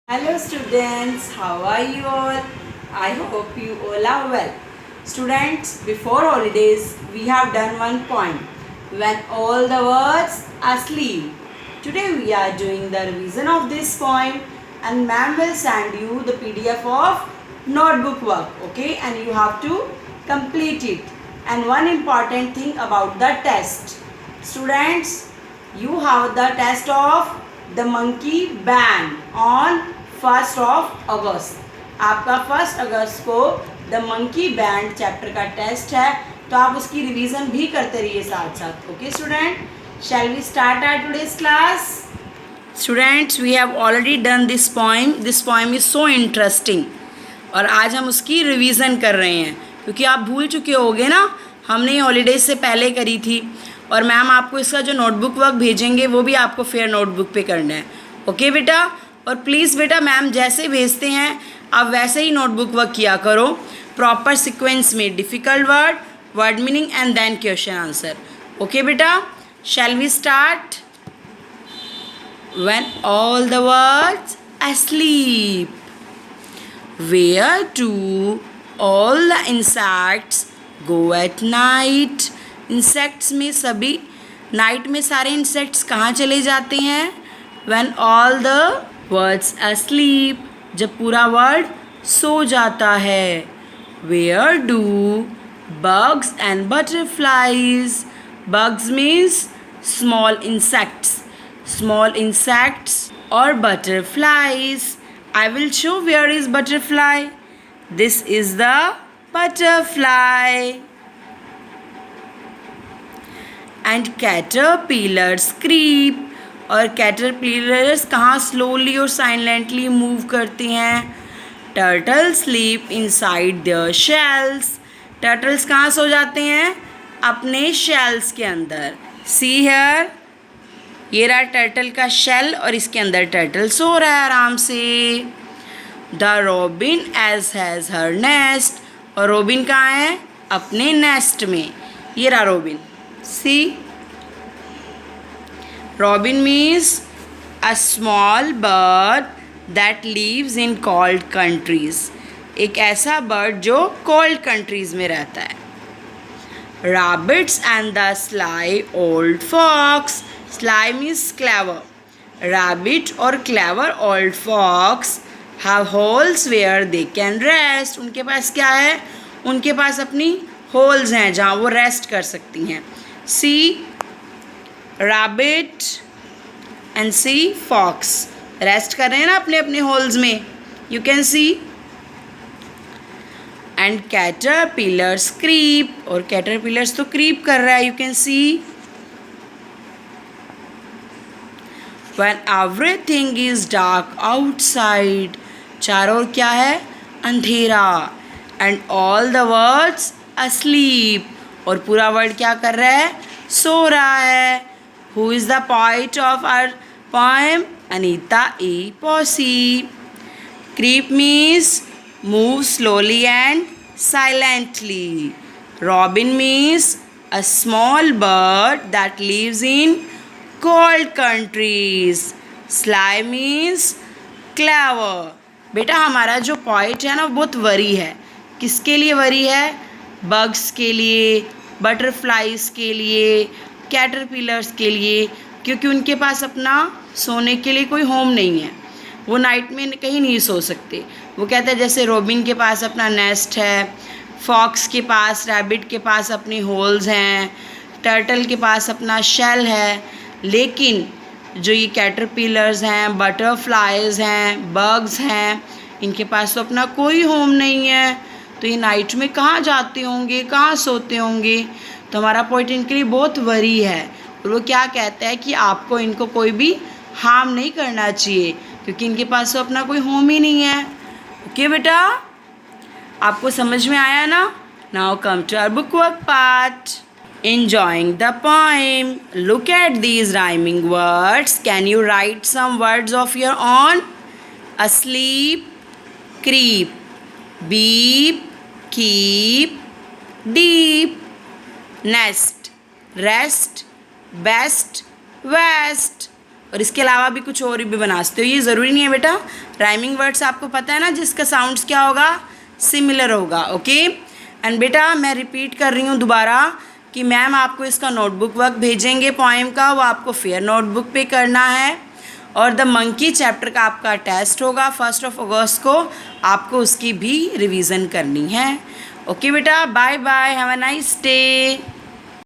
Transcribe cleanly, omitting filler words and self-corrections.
Hello students, how are you all? I hope you all are well. Students, before holidays we have done one point. When all the words are asleep. Today we are doing the revision of this point and ma'am will send you the PDF of notebook work, okay? And you have to complete it. And one important thing about the test. Students, you have the test of the monkey band on 1st of अगस्त। आपका 1 अगस्त को the monkey band chapter का test है, तो आप उसकी revision भी करते रहिए साथ साथ। Okay student, shall we start our today's class. Students, we have already done this poem is so interesting, और आज हम उसकी रिवीजन कर रहे हैं क्योंकि आप भूल चुके होगे ना, हमने ये हॉलीडेज से पहले करी थी। और मैम आपको इसका जो नोटबुक वर्क भेजेंगे वो भी आपको फेयर नोटबुक पे करना है। ओके बेटा, और प्लीज़ बेटा मैम जैसे भेजते हैं आप वैसे ही नोटबुक वर्क किया करो, प्रॉपर सीक्वेंस में, difficult word, word meaning and then question answer. Okay बेटा, shall we start. When all the words asleep, where do all the insects go at night? Insects में सभी, नाइट में सारे insects कहाँ चले जाते हैं? When all the words asleep, जब पूरा वर्ड सो जाता है। Where do bugs and butterflies? Bugs means small insects. Small insects or butterflies. I will show where is butterfly. This is the butterfly. And caterpillars creep. और caterpillars कहाँ slowly और silently move करते हैं? Turtle sleep inside their shells. Turtles कहाँ सो जाते हैं? अपने शेल्स के अंदर। सी हियर, ये रहा टर्टल का शेल और इसके अंदर टर्टल सो रहा है आराम से। The robin as has her nest, और रोबिन कहाँ है? अपने नेस्ट में। ये रहा robin. See, Robin means a small bird that lives in cold countries. एक ऐसा बर्ड जो cold countries में रहता है। Rabbits and the sly old fox. Sly means clever. Rabbit और clever old fox have holes where they can rest. उनके पास क्या है? उनके पास अपनी holes हैं जहाँ वो rest कर सकती हैं। See, rabbit and see fox रेस्ट कर रहे हैं ना अपने अपने होल्स में, you can see. And caterpillars creep, और कैटरपिलर्स तो क्रीप कर रहा है, you can see. When everything is dark outside, चारों ओर क्या है? अंधेरा। And all the words asleep, और पूरा वर्ड क्या कर रहा है? सो रहा है। Who is the poet of our poem? Anita E. Posse. Creep means move slowly and silently. Robin means a small bird that lives in cold countries. Sly means clever. बेटा हमारा जो poet है ना वो बहुत वरी है। किसके लिए वरी है? बग्स के लिए, बटरफ्लाइज के लिए, कैटरपिलर्स के लिए, क्योंकि उनके पास अपना सोने के लिए कोई होम नहीं है, वो नाइट में कहीं नहीं सो सकते। वो कहते हैं जैसे रोबिन के पास अपना नेस्ट है, फॉक्स के पास, रैबिट के पास अपने होल्स हैं, टर्टल के पास अपना शेल है, लेकिन जो ये कैटरपिलर्स हैं, बटरफ्लाइज हैं, बग्स हैं, इनके पास तो अपना कोई होम नहीं है, तो ये नाइट में कहाँ जाते होंगे, कहाँ सोते होंगे? तो हमारा पॉइंट इनके लिए बहुत वरी है, और वो क्या कहता है कि आपको इनको कोई भी हार्म नहीं करना चाहिए क्योंकि इनके पास तो अपना कोई होम ही नहीं है। ओके बेटा, आपको समझ में आया ना? Now come to our book work part. Enjoying the poem. Look at these rhyming words. Can you write some words of your own? Asleep, creep, beep, keep, deep, nest, rest, best, west, और इसके अलावा भी कुछ और भी बना सकते हो, ये ज़रूरी नहीं है बेटा। राइमिंग वर्ड्स आपको पता है ना, जिसका साउंड्स क्या होगा, सिमिलर होगा। ओके एंड बेटा मैं रिपीट कर रही हूँ दोबारा कि मैम आपको इसका नोटबुक वर्क भेजेंगे पोएम का, वो आपको फेयर नोटबुक पे करना है। और द मंकी चैप्टर का आपका टेस्ट होगा 1 अगस्त को, आपको उसकी भी रिवीजन करनी है। ओके बेटा, bye bye, have a nice day.